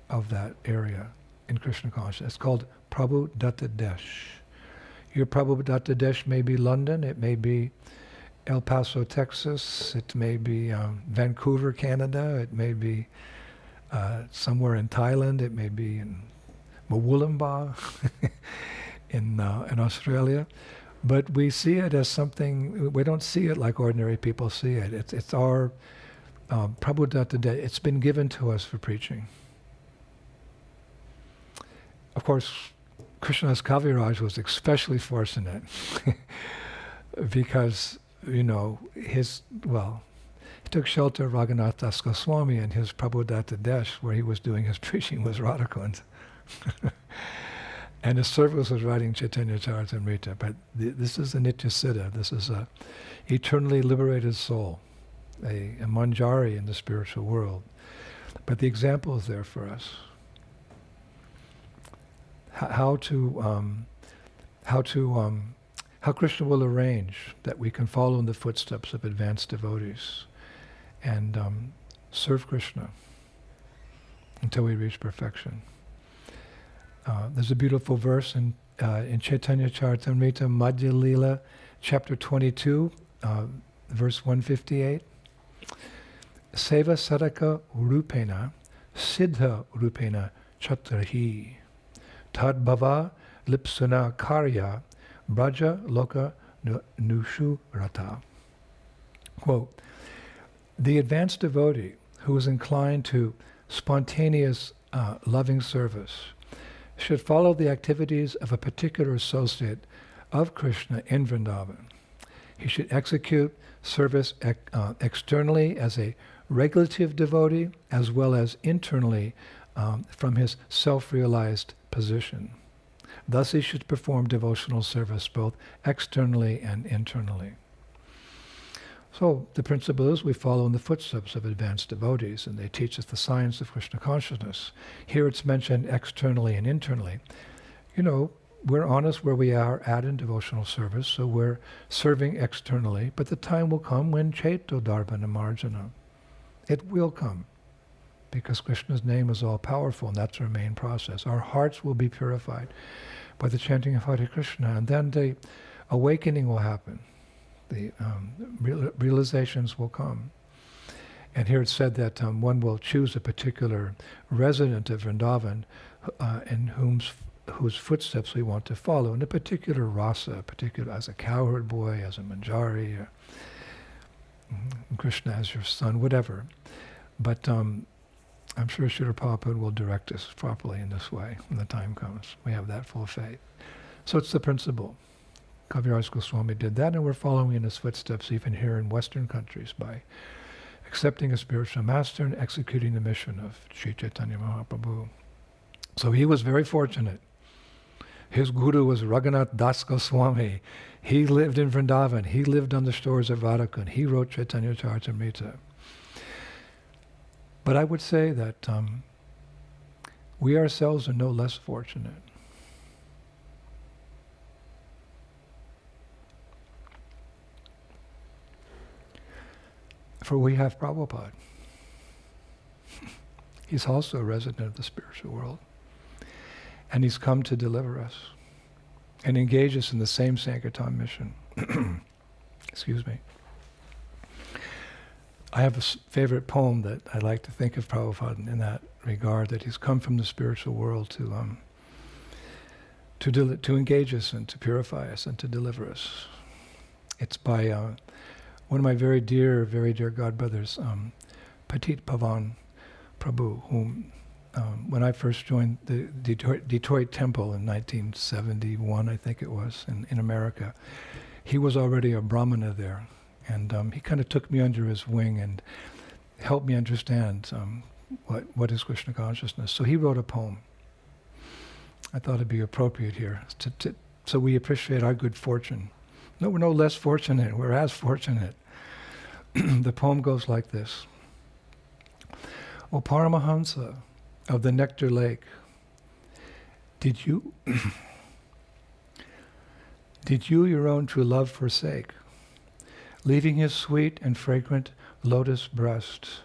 of that area in Krishna consciousness. It's called Prabhu Datta Desh. Your Prabhu Datta Desh may be London, it may be El Paso, Texas, it may be Vancouver, Canada, it may be somewhere in Thailand, it may be in Mawulamba in Australia. But we see it as something, we don't see it like ordinary people see it. It's our Prabhu Datta Desh. It's been given to us for preaching. Of course, Krsnadas Kaviraj was especially fortunate because, he took shelter of Raghunath Das Goswami, and his Prabhu Datta Desh, where he was doing his preaching, was Radhakund. And his service was writing Chaitanya Caritamrita. But this is a Nitya Siddha. This is a eternally liberated soul, a manjari in the spiritual world. But the example is there for us. How Krishna will arrange that we can follow in the footsteps of advanced devotees and serve Krishna until we reach perfection. There's a beautiful verse in Chaitanya Caritamrita, Madhya Lila, chapter 22, verse 158. Seva sadaka rupena, siddha rupena chatrahi, tad bhava lipsuna karya, braja loka nushu rata. Quote, the advanced devotee who is inclined to spontaneous loving service should follow the activities of a particular associate of Krishna in Vrindavan. He should execute service externally as a regulative devotee, as well as internally from his self-realized position. Thus he should perform devotional service both externally and internally. So the principle is we follow in the footsteps of advanced devotees, and they teach us the science of Krishna consciousness. Here it's mentioned externally and internally. We're honest where we are at in devotional service, so we're serving externally, but the time will come when Chaito Darbana Marjana. It will come, because Krishna's name is all powerful, and that's our main process. Our hearts will be purified by the chanting of Hare Krishna, and then the awakening will happen. The realizations will come. And here it's said that one will choose a particular resident of Vrindavan in whose footsteps we want to follow, in a particular rasa, as a cowherd boy, as a manjari, Krishna as your son, whatever. But I'm sure Srila Prabhupada will direct us properly in this way when the time comes. We have that full faith. So it's the principle. Kaviraja Goswami did that, and we're following in his footsteps even here in Western countries by accepting a spiritual master and executing the mission of Sri Chaitanya Mahaprabhu. So he was very fortunate. His guru was Raghunatha Das Goswami. He lived in Vrindavan. He lived on the shores of Radhakund. He wrote Caitanya Caritamrita. But I would say that we ourselves are no less fortunate. For we have Prabhupada. He's also a resident of the spiritual world. And he's come to deliver us and engage us in the same Sankirtan mission. Excuse me. I have a favorite poem that I like to think of Prabhupada in that regard, that he's come from the spiritual world to engage us and to purify us and to deliver us. It's by one of my very dear godbrothers, Petit Pavan Prabhu, whom when I first joined the Detroit Temple in 1971, I think it was, in America, he was already a Brahmana there. And he kind of took me under his wing and helped me understand what is Krishna consciousness. So he wrote a poem. I thought it'd be appropriate here, so we appreciate our good fortune. No, we're no less fortunate, we're as fortunate. The poem goes like this. O Paramahansa of the Nectar Lake, did you your own true love forsake, leaving his sweet and fragrant lotus breast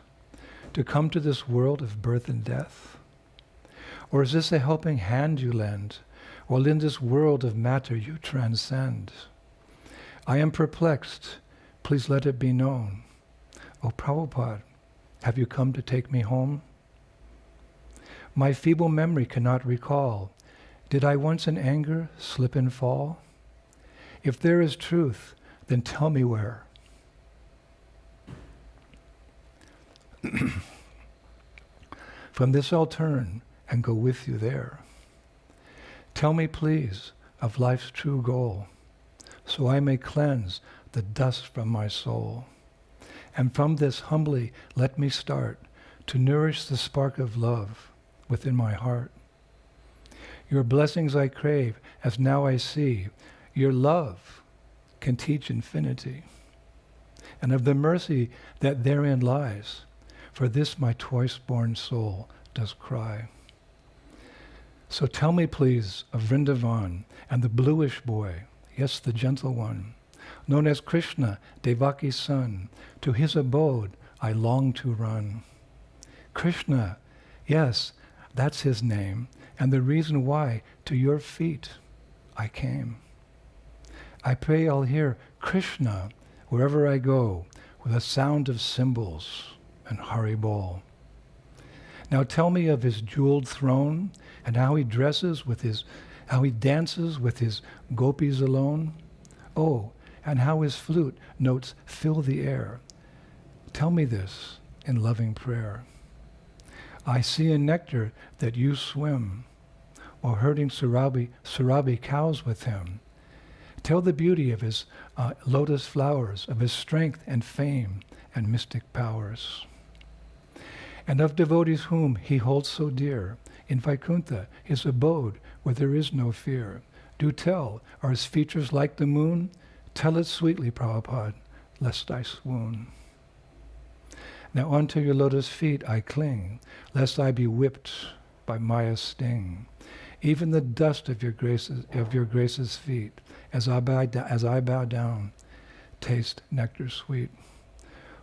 to come to this world of birth and death? Or is this a helping hand you lend, while in this world of matter you transcend? I am perplexed, please let it be known. O Prabhupada, have you come to take me home? My feeble memory cannot recall. Did I once in anger slip and fall? If there is truth, then tell me where. From this I'll turn and go with you there. Tell me, please, of life's true goal, so I may cleanse the dust from my soul. And from this humbly let me start to nourish the spark of love within my heart. Your blessings I crave, as now I see, your love can teach infinity. And of the mercy that therein lies, for this my twice-born soul does cry. So tell me, please, of Vrindavan and the bluish boy, yes, the gentle one, known as Krishna, Devaki's son. To his abode I long to run. Krishna, yes, that's his name, and the reason why to your feet I came. I pray I'll hear Krishna wherever I go, with a sound of cymbals and Haribol. Now tell me of his jeweled throne, and how he dances with his gopis alone. Oh, and how his flute notes fill the air. Tell me this in loving prayer. I see in nectar that you swim, while herding Surabi cows with him. Tell the beauty of his lotus flowers, of his strength and fame and mystic powers. And of devotees whom he holds so dear, in Vaikuntha, his abode, where there is no fear. Do tell, are his features like the moon? Tell it sweetly, Prabhupada, lest I swoon. Now unto your lotus feet I cling, lest I be whipped by Maya's sting. Even the dust of your grace's feet, as I bow down, taste nectar sweet.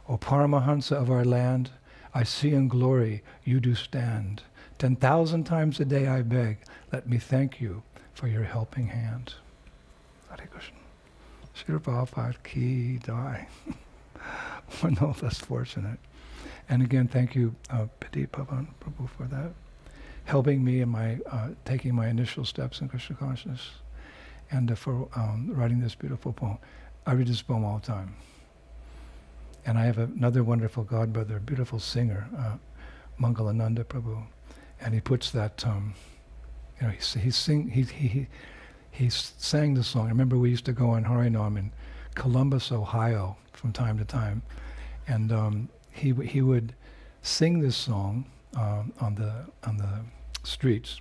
O Paramahansa of our land, I see in glory you do stand. 10,000 times a day I beg, let me thank you for your helping hand. Hare Krishna. Srila Prabhupada ki jai. We're no less fortunate. And again, thank you, Petit Pavan Prabhu, for that, helping me in my taking my initial steps in Krishna consciousness, and for writing this beautiful poem. I read this poem all the time. And I have another wonderful godbrother, beautiful singer, Mangalananda Prabhu, and he puts that, he sang the song. I remember we used to go on Harinam in Columbus, Ohio, from time to time, and he would sing this song on the streets,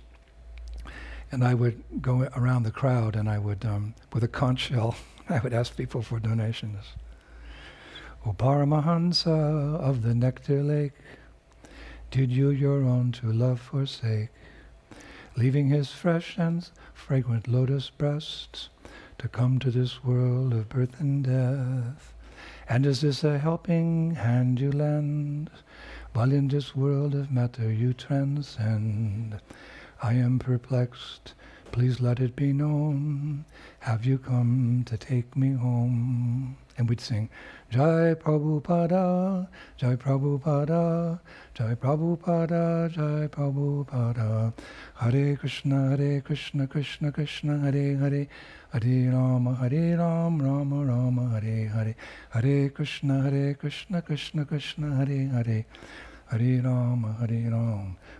and I would go around the crowd, and I would with a conch shell, I would ask people for donations. O Paramahansa of the nectar lake, did you your own true love forsake, leaving his fresh and fragrant lotus breasts to come to this world of birth and death? And is this a helping hand you lend, while in this world of matter you transcend? I am perplexed, please let it be known, have you come to take me home? And we'd sing, Jai Prabhupada, Jai Prabhupada, Jai Prabhupada, Jai Prabhupada, Hare Krishna, Krishna Krishna, Hare Hare, Hare Rama, Rama Rama, Hare Hare, Hare Krishna, Krishna Krishna, Hare Hare, Hare Rama,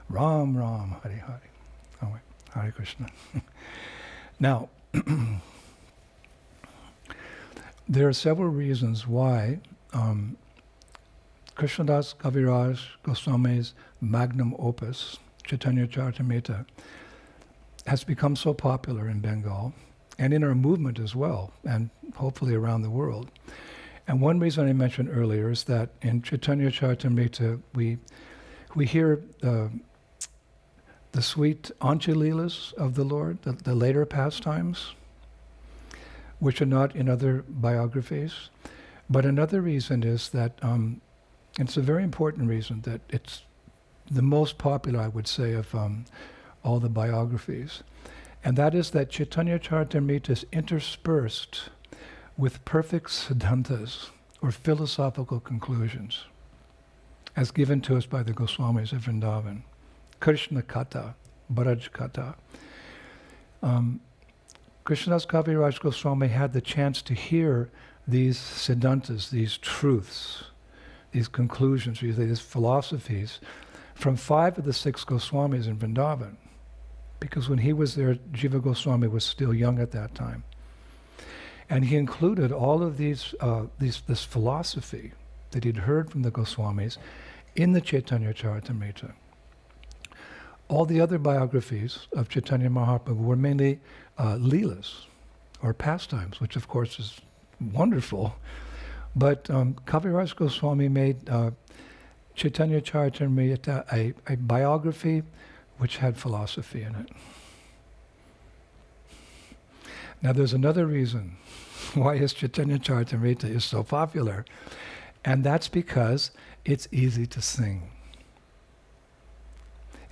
Ram Ram, Hare Hare. Oh wait, Hare Krishna. Now, there are several reasons why Krsnadas Kaviraja Goswami's magnum opus, Chaitanya Charitamrita, has become so popular in Bengal and in our movement as well, and hopefully around the world. And one reason I mentioned earlier is that in Chaitanya Charitamrita we hear the sweet Anjalilas of the Lord, the later pastimes, which are not in other biographies. But another reason is that, it's a very important reason, that it's the most popular, I would say, of all the biographies. And that is that Chaitanya Charitamrita is interspersed with perfect siddhantas, or philosophical conclusions, as given to us by the Goswamis of Vrindavan. Krishna Katha, Braj Katha. Krsnadas Kaviraja Goswami had the chance to hear these siddhantas, these truths, these conclusions, these philosophies, from 5 of the 6 Goswamis in Vrindavan. Because when he was there, Jiva Goswami was still young at that time. And he included all of this philosophy that he'd heard from the Goswamis in the Chaitanya Charitamrita. All the other biographies of Chaitanya Mahaprabhu were mainly leelas, or pastimes, which of course is wonderful. But Kaviraj Goswami made Chaitanya Charitamrita a biography which had philosophy in it. Now there's another reason why his Chaitanya Charitamrita is so popular, and that's because it's easy to sing.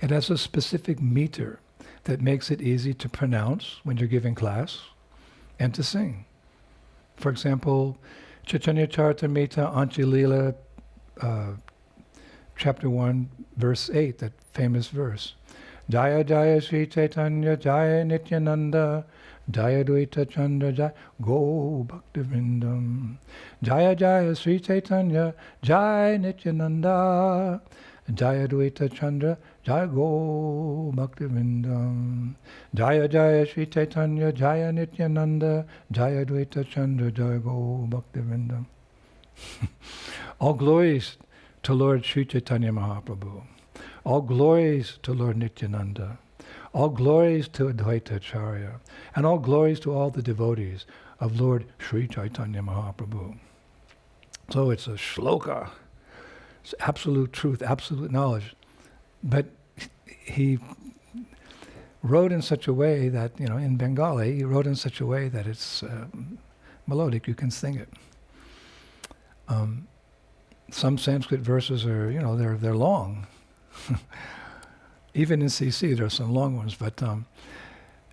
It has a specific meter that makes it easy to pronounce when you're giving class and to sing. For example, Chaitanya Charitamrita, Anjalila, chapter 1, verse 8, that famous verse. Jaya Jaya Sri Chaitanya Jaya Nityananda Jaya Dvaita Chandra Jaya Go Bhaktivindam. Jaya Jaya Sri Chaitanya Jaya Nityananda Jaya Dvaita Chandra Jaya Go Bhaktivindam. Jaya Jaya Sri Chaitanya Jaya Nityananda Jaya Dvaita Chandra Jaya Go Bhaktivindam. All glories to Lord Sri Chaitanya Mahaprabhu. All glories to Lord Nityananda. All glories to Advaita Acharya. And all glories to all the devotees of Lord Sri Chaitanya Mahaprabhu. So it's a shloka. It's absolute truth, absolute knowledge. But he wrote in such a way that, in Bengali, he wrote in such a way that it's melodic, you can sing it. Some Sanskrit verses are, they're long. Even in CC, there are some long ones, but,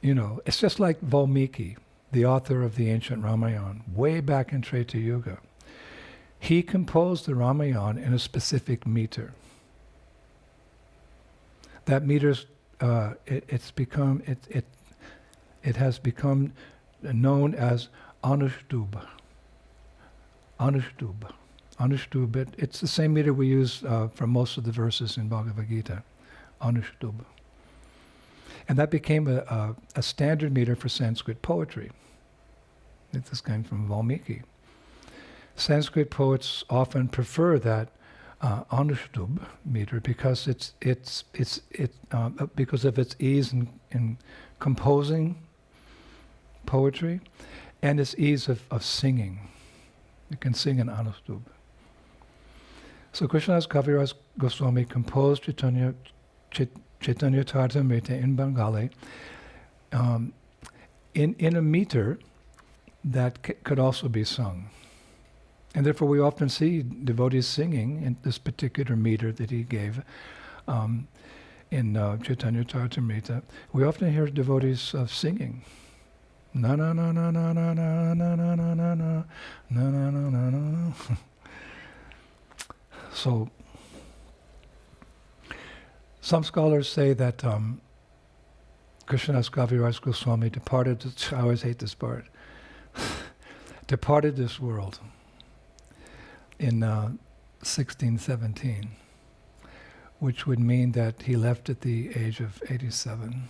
it's just like Valmiki, the author of the ancient Ramayana, way back in Treta Yuga. He composed the Ramayana in a specific meter. That meter's, it has become known as Anushtuba. Anushtuba. Anushtuba. It's the same meter we use for most of the verses in Bhagavad Gita. Anushtuba. And that became a standard meter for Sanskrit poetry. This came from Valmiki. Sanskrit poets often prefer that Anushtubh meter because because of its ease in composing poetry and its ease of singing. You can sing in Anushtubh. So Krsnadas Kaviraja Goswami composed Caitanya Caritamrita in Bengali in a meter that could also be sung. And therefore we often see devotees singing in this particular meter that he gave in Caitanya Caritamrita. We often hear devotees singing. Na na na na na na na na na na na na na na na na. So some scholars say that Krsnadas Kaviraja Goswami departed, I always hate this part, departed this world in 1617, which would mean that he left at the age of 87.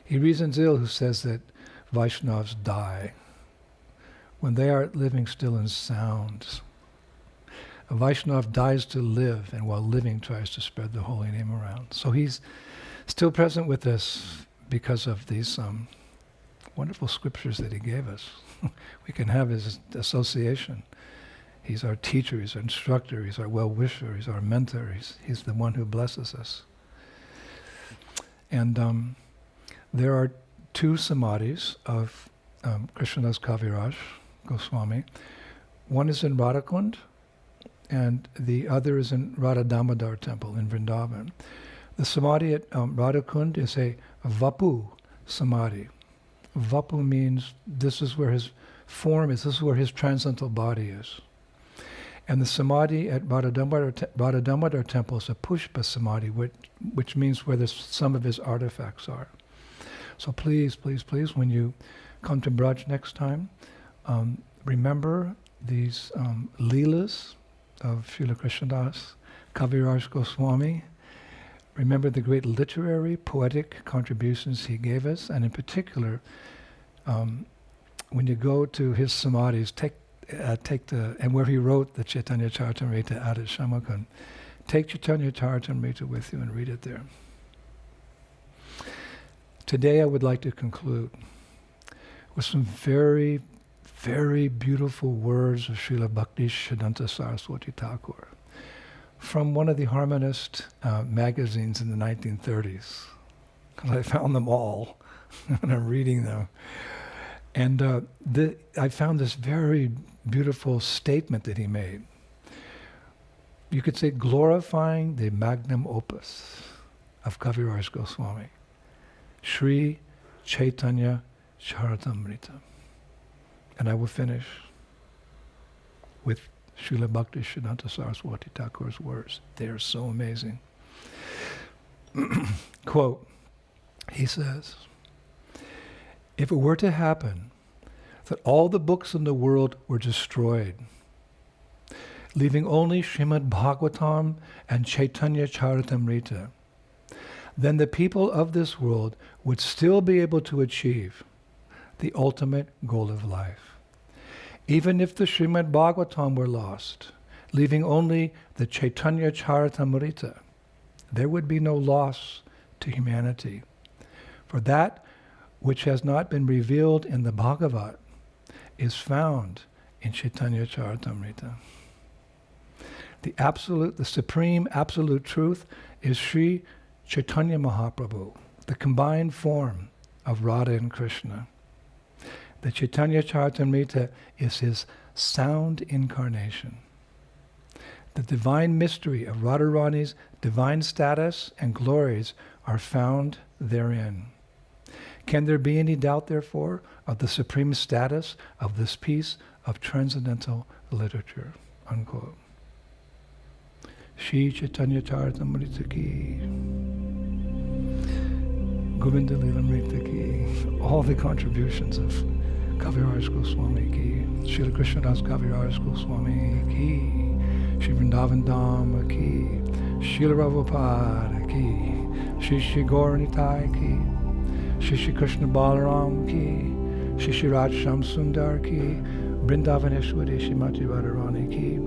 He reasons ill who says that Vaishnavas die when they are living still in sound. A Vaishnav dies to live, and while living tries to spread the holy name around. So he's still present with us because of these wonderful scriptures that he gave us. We can have his association. He's our teacher, he's our instructor, he's our well-wisher, he's our mentor, he's the one who blesses us. And there are two samadhis of Krsnadas Kaviraja Goswami. One is in Radhakund, and the other is in Radha Damodar temple in Vrindavan. The samadhi at Radhakund is a Vapu samadhi. Vapu means this is where his form is, this is where his transcendental body is. And the samadhi at Radha Damodar temple is a Pushpa samadhi, which means where some of his artifacts are. So please, please, please, when you come to Braj next time, remember these Leelas of Srila Krsnadas Kaviraja Goswami. Remember the great literary, poetic contributions he gave us, and in particular, when you go to his samadhis, and where he wrote the Caitanya Caritamrita out at Shamakund, take Caitanya Caritamrita with you and read it there. Today I would like to conclude with some very, very beautiful words of Srila Bhakti Siddhanta Saraswati Thakur from one of the harmonist magazines in the 1930s. I found them all, and I'm reading them. And I found this very beautiful statement that he made. You could say glorifying the magnum opus of Kaviraja Goswami, Sri Caitanya Caritamrita. And I will finish with Srila Bhakti Siddhanta Saraswati Thakur's words. They are so amazing. Quote, he says, if it were to happen that all the books in the world were destroyed, leaving only Srimad Bhagavatam and Caitanya Caritamrita, then the people of this world would still be able to achieve the ultimate goal of life. Even if the Srimad Bhagavatam were lost, leaving only the Caitanya Caritamrita, there would be no loss to humanity. For that which has not been revealed in the Bhagavat is found in Caitanya Caritamrita. The supreme absolute truth is Sri Chaitanya Mahaprabhu, the combined form of Radha and Krishna. The Caitanya Caritamrita is his sound incarnation. The divine mystery of Radharani's divine status and glories are found therein. Can there be any doubt, therefore, of the supreme status of this piece of transcendental literature? Unquote. Shri Chaitanya Caritamrita ki, Govinda Lilamrta ki, all the contributions of Kaviraja Goswami ki, Srila Krsnadas Kaviraja Goswami ki, Shri Vrindavan Dham ki, Srila Prabhupada ki, Shri Shri Gaur Nitai ki, Shri Shri Krishna Balaram ki, Shri Shri Radhasham Sundar ki, Vrindavaneshwari Shrimati Radharani ki.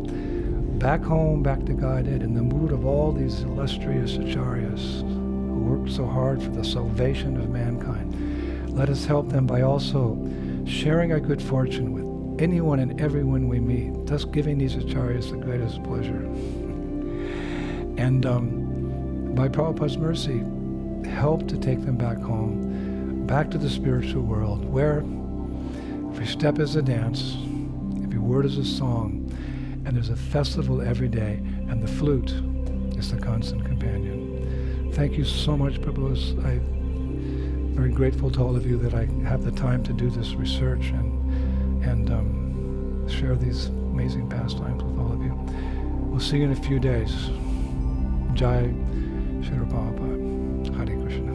Back home, back to Godhead, in the mood of all these illustrious acharyas who worked so hard for the salvation of mankind. Let us help them by also sharing our good fortune with anyone and everyone we meet, thus giving these acharyas the greatest pleasure. And by Prabhupada's mercy, help to take them back home, back to the spiritual world, where every step is a dance, every word is a song, and there's a festival every day, and the flute is the constant companion. Thank you so much, Prabhu. I'm very grateful to all of you that I have the time to do this research and share these amazing pastimes with all of you. We'll see you in a few days. Jai Shri Prabhupada. Hare Krishna.